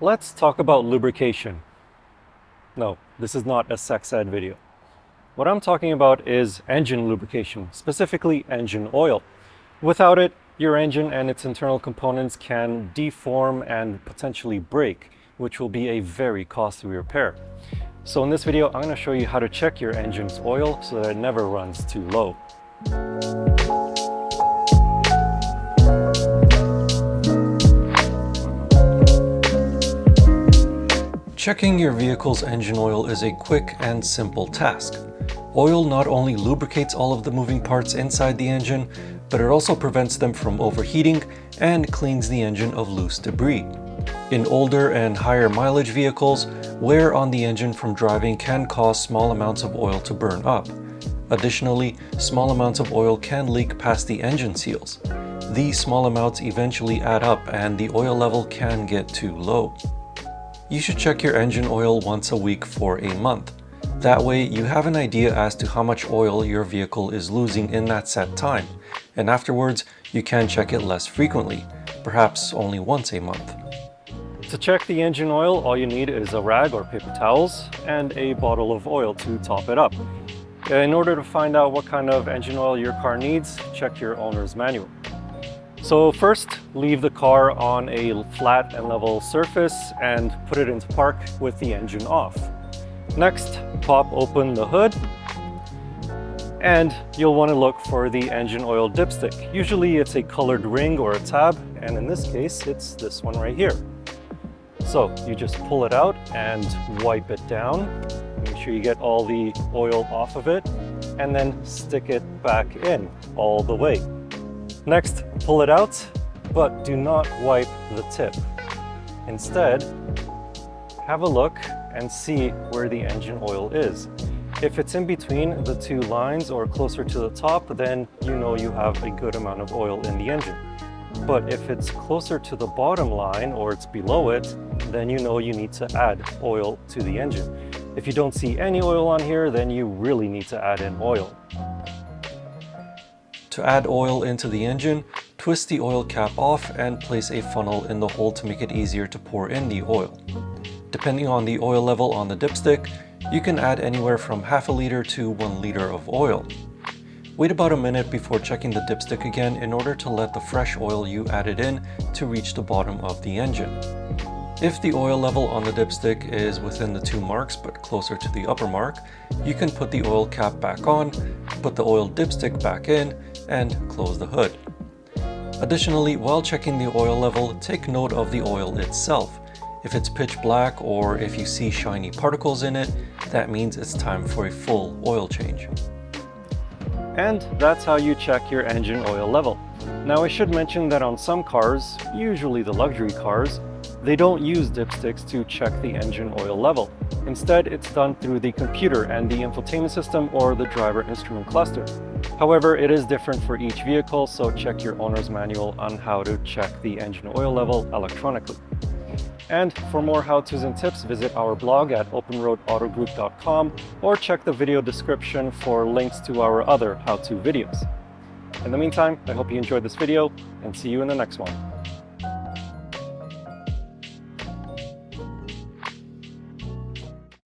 Let's talk about lubrication. No, this is not a sex ed video. What I'm talking about is engine lubrication, specifically engine oil. Without it, your engine and its internal components can deform and potentially break, which will be a very costly repair. So in this video, I'm going to show you how to check your engine's oil so that it never runs too low. Checking your vehicle's engine oil is a quick and simple task. Oil not only lubricates all of the moving parts inside the engine, but it also prevents them from overheating and cleans the engine of loose debris. In older and higher mileage vehicles, wear on the engine from driving can cause small amounts of oil to burn up. Additionally, small amounts of oil can leak past the engine seals. These small amounts eventually add up and the oil level can get too low. You should check your engine oil once a week for a month. That way you have an idea as to how much oil your vehicle is losing in that set time, and afterwards you can check it less frequently, perhaps only once a month. To check the engine oil, all you need is a rag or paper towels and a bottle of oil to top it up. In order to find out what kind of engine oil your car needs, check your owner's manual. So first, leave the car on a flat and level surface and put it into park with the engine off. Next, pop open the hood and you'll want to look for the engine oil dipstick. Usually it's a colored ring or a tab, and in this case it's this one right here. So you just pull it out and wipe it down. Make sure you get all the oil off of it and then stick it back in all the way. Next, pull it out, but do not wipe the tip. Instead, have a look and see where the engine oil is. If it's in between the two lines or closer to the top, then you know you have a good amount of oil in the engine. But if it's closer to the bottom line or it's below it, then you know you need to add oil to the engine. If you don't see any oil on here, then you really need to add in oil. To add oil into the engine, twist the oil cap off and place a funnel in the hole to make it easier to pour in the oil. Depending on the oil level on the dipstick, you can add anywhere from half a liter to 1 liter of oil. Wait about a minute before checking the dipstick again in order to let the fresh oil you added in to reach the bottom of the engine. If the oil level on the dipstick is within the 2 marks but closer to the upper mark, you can put the oil cap back on, put the oil dipstick back in, and close the hood. Additionally, while checking the oil level, take note of the oil itself. If it's pitch black or if you see shiny particles in it, that means it's time for a full oil change. And that's how you check your engine oil level. Now I should mention that on some cars, usually the luxury cars, they don't use dipsticks to check the engine oil level. Instead, it's done through the computer and the infotainment system or the driver instrument cluster. However, it is different for each vehicle, so check your owner's manual on how to check the engine oil level electronically. And for more how-tos and tips, visit our blog at openroadautogroup.com or check the video description for links to our other how-to videos. In the meantime, I hope you enjoyed this video and see you in the next one.